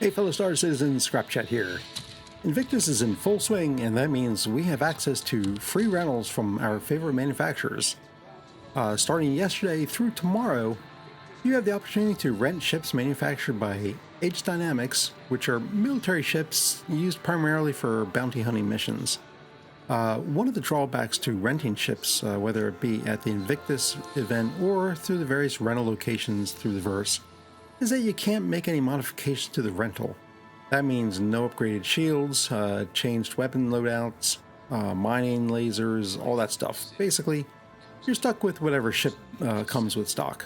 Hey fellow Star Citizens, Scrap Chat here. Invictus is in full swing, and that means we have access to free rentals from our favorite manufacturers. Starting yesterday through tomorrow, you have the opportunity to rent ships manufactured by Aegis, which are military ships used primarily for bounty hunting missions. One of the drawbacks to renting ships, whether it be at the Invictus event or through the various rental locations through the verse, is that you can't make any modifications to the rental. That means no upgraded shields, changed weapon loadouts, mining lasers, all that stuff. Basically, you're stuck with whatever ship comes with stock.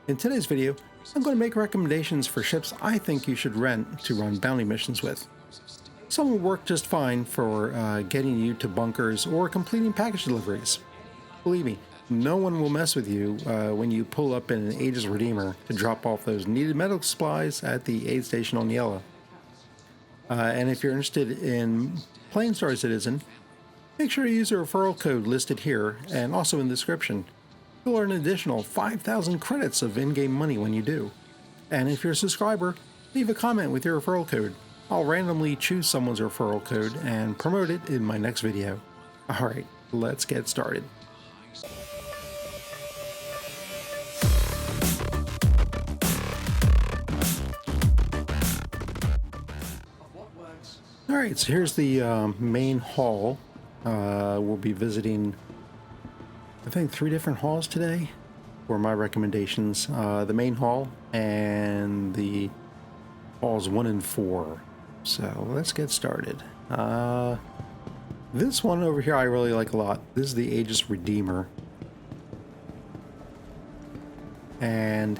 In today's video, I'm going to make recommendations for ships I think you should rent to run bounty missions with. Some will work just fine for getting you to bunkers or completing package deliveries. Believe me, no one will mess with you when you pull up in an Aegis Redeemer to drop off those needed medical supplies at the aid station on Yellow. And if you're interested in playing Star Citizen, make sure to use the referral code listed here and also in the description. You'll earn an additional 5,000 credits of in-game money when you do. And if you're a subscriber, leave a comment with your referral code. I'll randomly choose someone's referral code and promote it in my next video. Alright, let's get started. Alright, so here's the main hall. We'll be visiting, I think, 3 different halls today for my recommendations. The main hall and the halls 1 and 4. So let's get started. This one over here I really like a lot. This is the Aegis Redeemer. And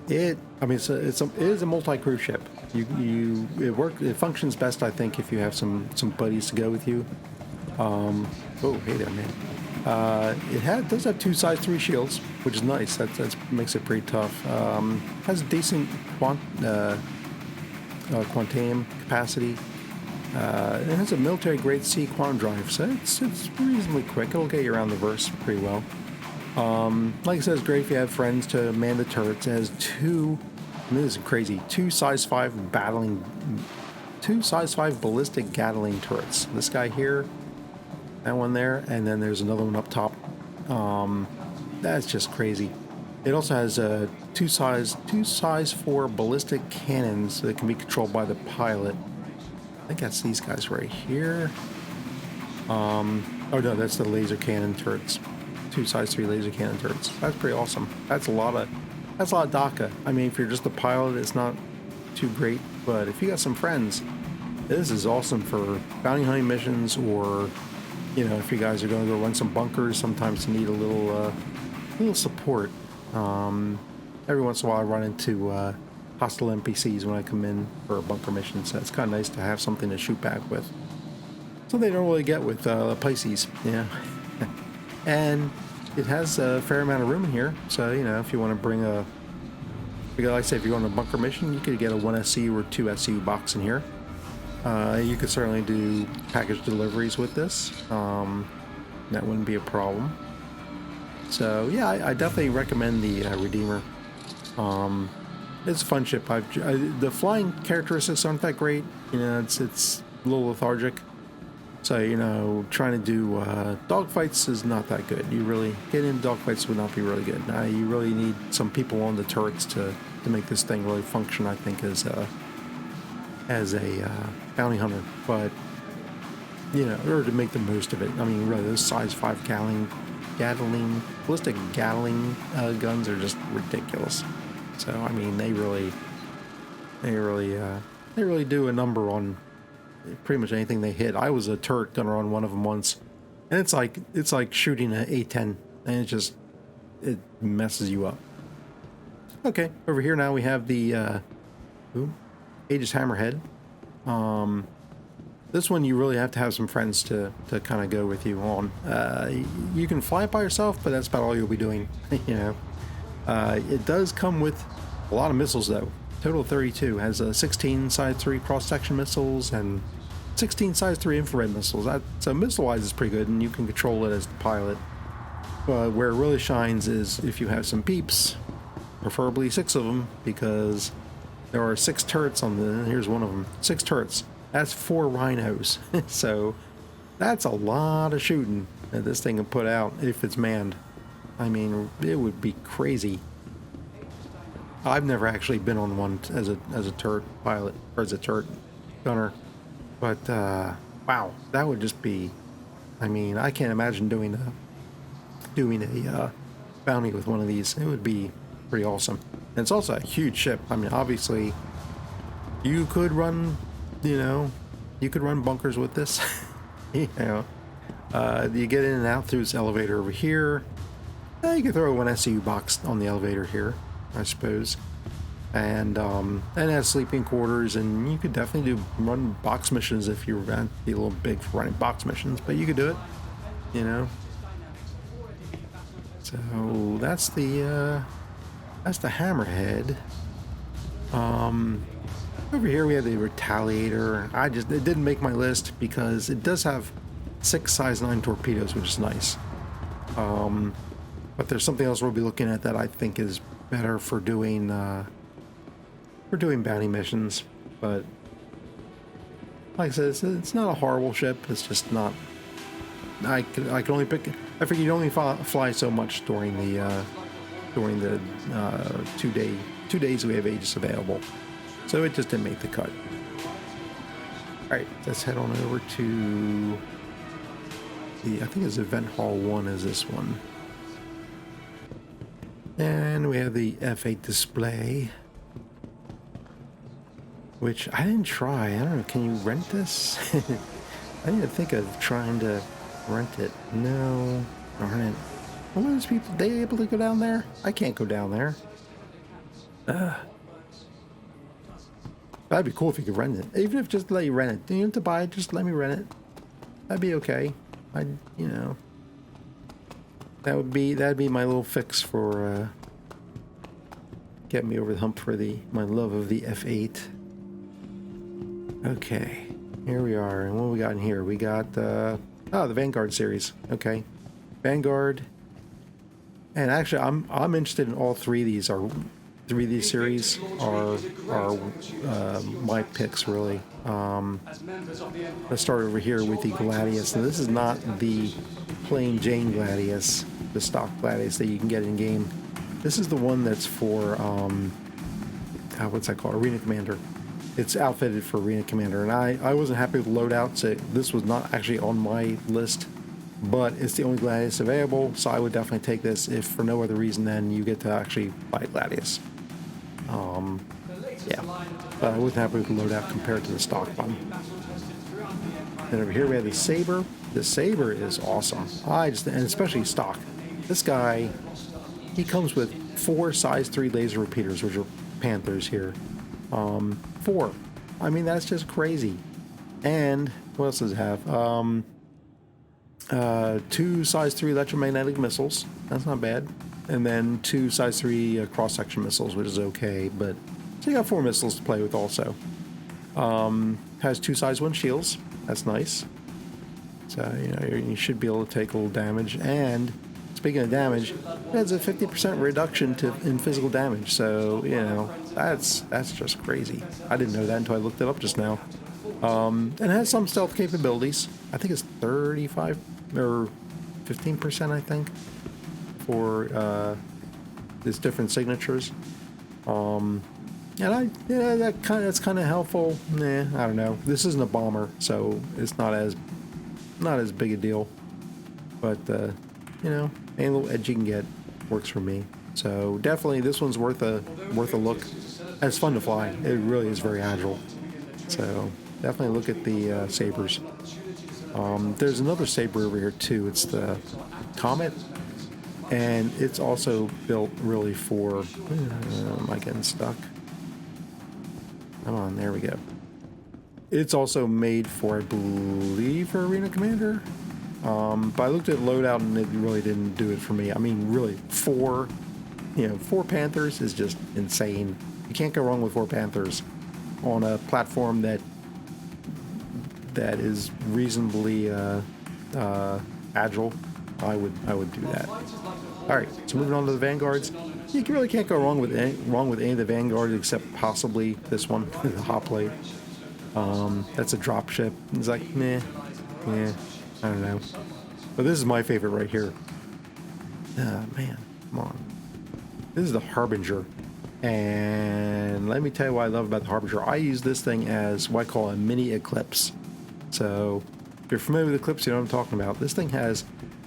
it is a multi-crew ship. It functions best, I think, if you have some buddies to go with you. Oh, hey there, man. It does have 2 size 3 shields, which is nice. That makes it pretty tough. Has a decent quantum capacity. It has a military grade C quantum drive, so it's reasonably quick. It'll get you around the verse pretty well. Like I said, it's great if you have friends to man the turrets. It has 2, this is crazy, 2 size 5 ballistic Gatling turrets. This guy here, that one there, and then there's another one up top. That's just crazy. It also has 2 size 4 ballistic cannons that can be controlled by the pilot. I think that's these guys right here. Oh no, that's the laser cannon turrets. 2 size 3 laser cannon turrets. That's pretty awesome. That's a lot of DACA. I mean, if you're just a pilot, it's not too great, but if you got some friends, this is awesome for bounty hunting missions, or if you guys are going to go run some bunkers. Sometimes you need a little support. Every once in a while I run into hostile NPCs when I come in for a bunker mission, so it's kind of nice to have something to shoot back with. Something they don't really get with Pisces, and it has a fair amount of room in here, so if you want to bring like I say, if you're on a bunker mission, you could get a 1 SCU or 2 SCU box in here. You could certainly do package deliveries with this. That wouldn't be a problem. So yeah, I definitely recommend the Redeemer. It's a fun ship. The flying characteristics aren't that great. It's a little lethargic. So trying to do dogfights is not that good. You really getting into dogfights would not be really good. You really need some people on the turrets to make this thing really function, I think, as a bounty hunter. But or to make the most of it. I mean, really, those size 5 ballistic Gatling guns are just ridiculous. So I mean, they really do a number on pretty much anything they hit. I was a turret gunner on one of them once, and it's like shooting an A-10, and it messes you up. Okay, over here now we have the Aegis Hammerhead. This one you really have to have some friends to kind of go with you on. You can fly it by yourself, but that's about all you'll be doing. It does come with a lot of missiles though. Total 32. Has 16 size 3 cross-section missiles and 16 size 3 infrared missiles. So missile-wise it's pretty good, and you can control it as the pilot. But where it really shines is if you have some peeps, preferably 6 of them, because There are 6 turrets on the, here's one of them, 6 turrets. That's 4 rhinos. So that's a lot of shooting that this thing can put out if it's manned. I mean, it would be crazy. I've never actually been on one as a turret pilot or as a turret gunner, but wow, that would just be. I mean, I can't imagine doing a bounty with one of these. It would be pretty awesome. And it's also a huge ship. I mean, obviously, you could run, you could run bunkers with this. You get in and out through this elevator over here. You could throw one SCU box on the elevator here, I suppose. And it has sleeping quarters, and you could definitely run box missions if you were going to be a little big for running box missions, but you could do it, So that's the Hammerhead. Over here we have the Retaliator. It didn't make my list because it does have 6 size 9 torpedoes, which is nice. But there's something else we'll be looking at that I think is better for doing bounty missions. But like I said, it's not a horrible ship. It's just not. I can only pick. I figured you only fly so much during the 2 days we have Aegis available. So it just didn't make the cut. All right, let's head on over to I think it's Event Hall 1 is this one. And we have the F8 display, which I didn't try. I don't know, can you rent this? I didn't think of trying to rent it. No, darn it. Well, those people, they able to go down there? I can't go down there. That'd be cool if you could rent it. Even if just let you rent it. You don't have to buy it, just let me rent it. That'd be okay. That'd be my little fix for getting me over the hump for my love of the F8. Okay, here we are, and what we got in here? We got the Vanguard series. Okay, Vanguard, and actually, I'm interested in all 3 of these. Series are my picks really. Let's start over here with the Gladius. Now, this is not the plain Jane Gladius, the stock Gladius that you can get in game. This is the one that's for what's that called? Arena Commander. It's outfitted for Arena Commander, and I wasn't happy with loadouts. So this was not actually on my list, but it's the only Gladius available, so I would definitely take this if for no other reason than you get to actually buy Gladius. Yeah, but I wasn't happy with the loadout compared to the stock one. And over here we have the Saber. The Saber is awesome. And especially stock. This guy, he comes with 4 size 3 laser repeaters, which are Panthers here. 4. I mean, that's just crazy. And what else does it have? 2 size 3 electromagnetic missiles. That's not bad. And then 2 size 3 cross-section missiles, which is okay. But so you got 4 missiles to play with also. Has 2 size 1 shields. That's nice. So you should be able to take a little damage. And speaking of damage, it has a 50% reduction in physical damage. So that's just crazy. I didn't know that until I looked it up just now. And it has some stealth capabilities. I think it's 35 or 15%. I think for its different signatures. And that's kind of helpful. I don't know. This isn't a bomber, so it's not as big a deal. But any little edge you can get works for me. So definitely, this one's worth a look. And it's fun to fly. It really is very agile. So definitely look at the Sabers. There's another Saber over here too. It's the Comet, and it's also built really for. Am I getting stuck? Come on, there we go. It's also made for, I believe, for Arena Commander. But I looked at loadout and it really didn't do it for me. I mean, really, 4 Panthers is just insane. You can't go wrong with 4 Panthers on a platform that is reasonably agile. I would do that. All right, so moving on to the Vanguards. You really can't go wrong with any of the Vanguard except possibly this one, the hoplite. That's a drop ship. It's like, meh, yeah, I don't know. But this is my favorite right here. Man, come on. This is the Harbinger. And let me tell you what I love about the Harbinger. I use this thing as what I call a mini Eclipse. So if you're familiar with Eclipse, you know what I'm talking about. This thing has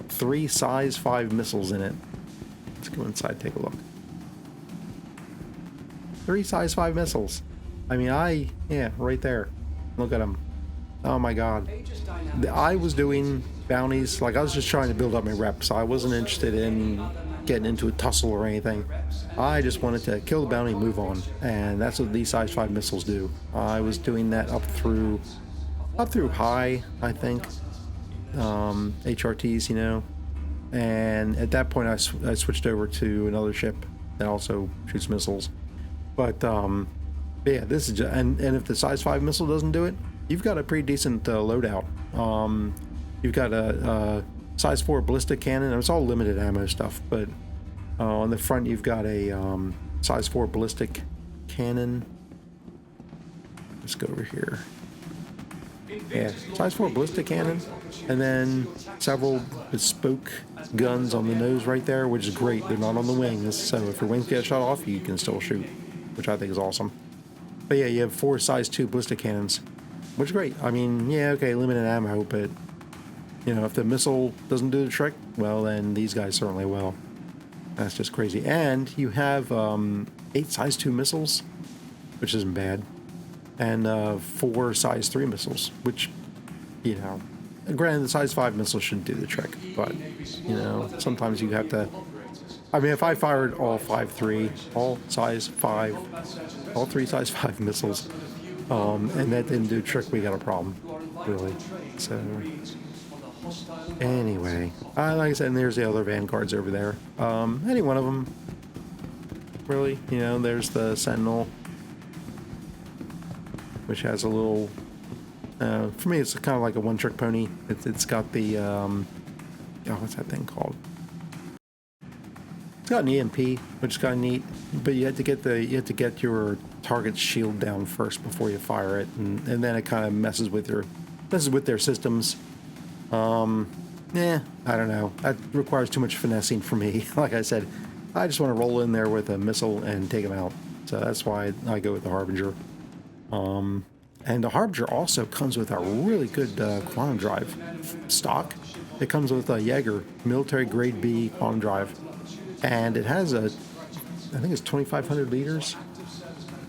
3 size 5 missiles in it. Let's go inside and take a look. 3 size 5 missiles. I mean, yeah, right there. Look at them. Oh my god. I was doing bounties, like I was just trying to build up my reps. I wasn't interested in getting into a tussle or anything. I just wanted to kill the bounty and move on. And that's what these size 5 missiles do. I was doing that up through high, I think. HRTs, you know. And at that point I switched over to another ship that also shoots missiles. But yeah, this is just, and if the size 5 missile doesn't do it, you've got a pretty decent loadout. You've got a size 4 ballistic cannon, and it's all limited ammo stuff, but on the front you've got a size 4 ballistic cannon. Let's go over here. Yeah, size 4 ballistic cannon, and then several bespoke guns on the nose right there, which is great. They're not on the wings, so if your wings get shot off, you can still shoot, which I think is awesome. But yeah, you have 4 size 2 ballistic cannons, which is great. I mean, yeah, okay, limited ammo, but you know, if the missile doesn't do the trick, well, then these guys certainly will. That's just crazy. And you have 8 size 2 missiles, which isn't bad, and 4 size 3 missiles, which, you know, granted, the size 5 missiles shouldn't do the trick, but, you know, sometimes you have to. I mean, if I fired all 5.3, all size 5, all 3 size 5 missiles, and that didn't do the trick, we got a problem, really. So anyway, like I said, and there's the other Vanguards over there. Any one of them, really. You know, there's the Sentinel, which has a little. For me, it's kind of like a one-trick pony. It's got the what's that thing called? It's got an EMP, which is kind of neat, but you have to get your target's shield down first before you fire it, and then it kind of messes with their systems. I don't know. That requires too much finessing for me. Like I said, I just want to roll in there with a missile and take them out. So that's why I go with the Harbinger. And the Harbinger also comes with a really good quantum drive stock. It comes with a Jaeger military grade B quantum drive, and it has I think it's 2,500 liters.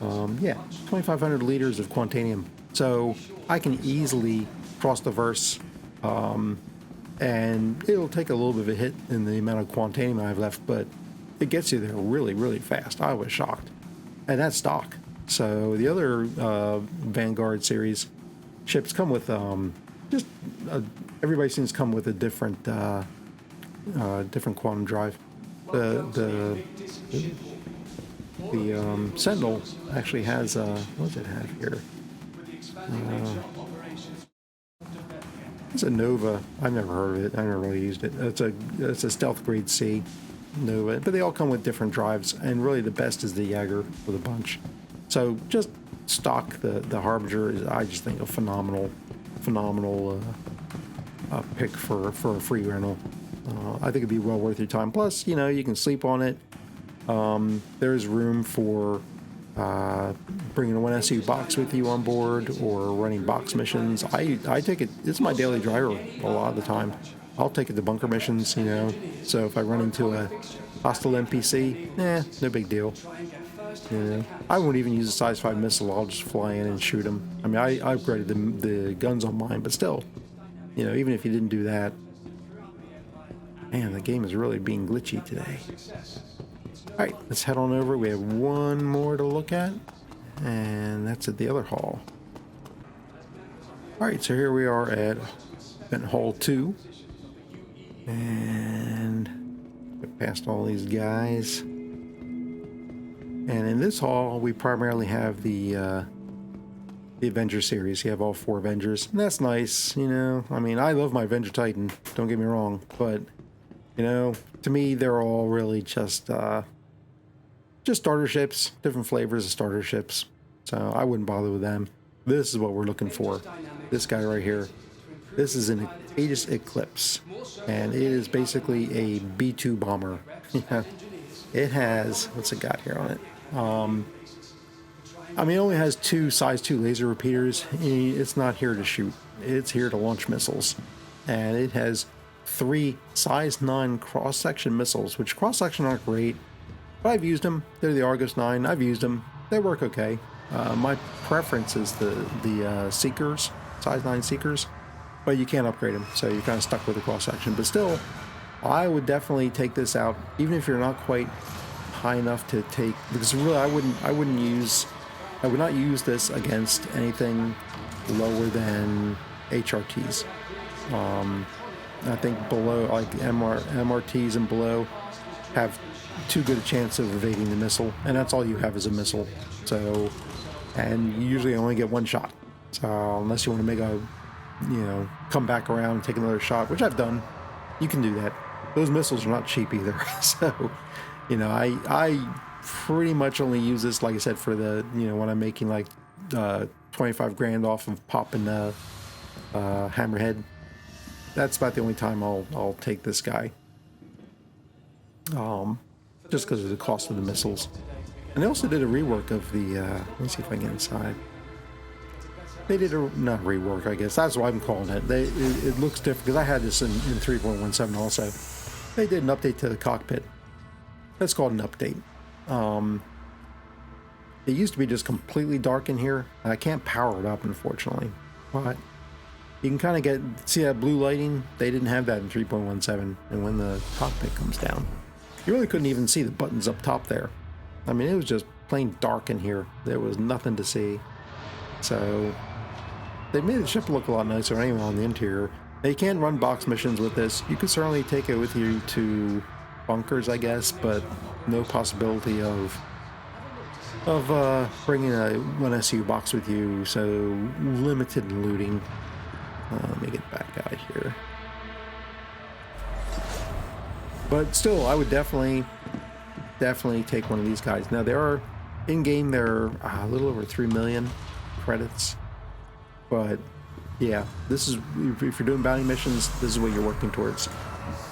Yeah, 2,500 liters of quantanium. So I can easily cross the verse, and it'll take a little bit of a hit in the amount of quantanium I have left, but it gets you there really, really fast. I was shocked, and that's stock. So the other Vanguard series ships come with everybody seems to come with a different quantum drive. The Sentinel actually has what does it have here? It's a Nova. I've never heard of it. I've never really used it. It's a stealth grade C Nova, but they all come with different drives, and really the best is the Jaeger with a bunch. So just stock the Harbinger is, I just think, a phenomenal pick for a free rental. I think it'd be well worth your time. Plus, you know, you can sleep on it. There's room for bringing a 1SU box with you on board or running box missions. I take it. It's my daily driver a lot of the time. I'll take it to bunker missions, you know. So if I run into a hostile NPC, no big deal. You know, I won't even use a size 5 missile. I'll just fly in and shoot them. I mean, I upgraded the guns on mine, but still, you know, even if you didn't do that, man, the game is really being glitchy today. All right, let's head on over. We have one more to look at, and that's at the other hall. All right, so here we are at event hall 2, and get past all these guys. And in this hall, we primarily have the Avenger series. You have all 4 Avengers, and that's nice, you know. I mean, I love my Avenger Titan, don't get me wrong, but, you know, to me, they're all really just, just starter ships, different flavors of starter ships. So I wouldn't bother with them. This is what we're looking for. This guy right here. This is an Aegis Eclipse, and it is basically a B-2 bomber. It has, what's it got here on it? I mean, it only has 2 size 2 laser repeaters. It's not here to shoot. It's here to launch missiles. And it has 3 size 9 cross-section missiles, which cross-section aren't great, but I've used them. They're the Argus 9. I've used them. They work okay. My preference is the Seekers, size 9 Seekers, but you can't upgrade them, so you're kind of stuck with the cross-section. But still, I would definitely take this out, even if you're not quite high enough to take, because really I would not use this against anything lower than HRTs. I think below, like MRTs and below, have too good a chance of evading the missile, and that's all you have is a missile. So, and you usually only get 1 shot. So unless you want to make a, come back around and take another shot, which I've done, you can do that. Those missiles are not cheap either. So, I pretty much only use this, like I said, for the, when I'm making like 25 grand off of popping the hammerhead. That's about the only time I'll take this guy. Just because of the cost of the missiles. And they also did a rework of the, let me see if I can get inside. They did not rework, I guess. That's what I'm calling it. It looks different, because I had this in 3.17 also. They did an update to the cockpit. That's called an update. It used to be just completely dark in here. I can't power it up, unfortunately. But you can kind of see that blue lighting? They didn't have that in 3.17. And when the cockpit comes down, you really couldn't even see the buttons up top there. I mean, it was just plain dark in here. There was nothing to see. So they made the ship look a lot nicer anyway on the interior. They can run box missions with this. You could certainly take it with you to bunkers, I guess, but no possibility of bringing one SU box with you, so limited in looting. Let me get back out of here. But still, I would definitely take one of these guys. Now, there are, in-game, there are a little over 3 million credits, but yeah, this is, if you're doing bounty missions, this is what you're working towards.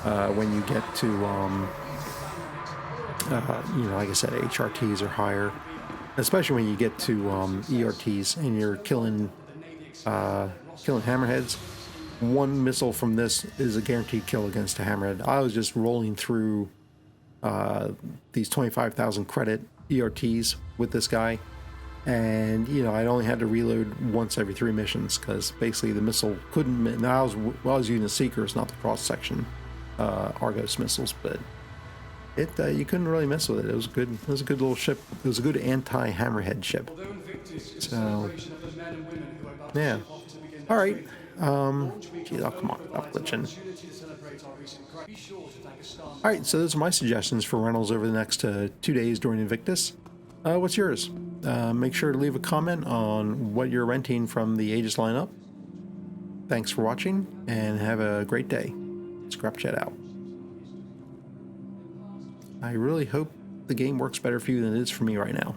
When you get to, like I said, HRTs or higher, especially when you get to ERTs and you're killing hammerheads. 1 missile from this is a guaranteed kill against a hammerhead. I was just rolling through these 25,000 credit ERTs with this guy, and I only had to reload once every 3 missions, because basically the missile couldn't. Now I was using the Seekers, not the cross section Argos missiles, but you couldn't really mess with it. It was good. It was a good little ship. It was a good anti-hammerhead ship. So yeah. All right. Geez, oh, come on, stop glitching. All right, so those are my suggestions for rentals over the next 2 days during Invictus. What's yours? Make sure to leave a comment on what you're renting from the Aegis lineup. Thanks for watching, and have a great day. Scrapchat out. I really hope the game works better for you than it is for me right now.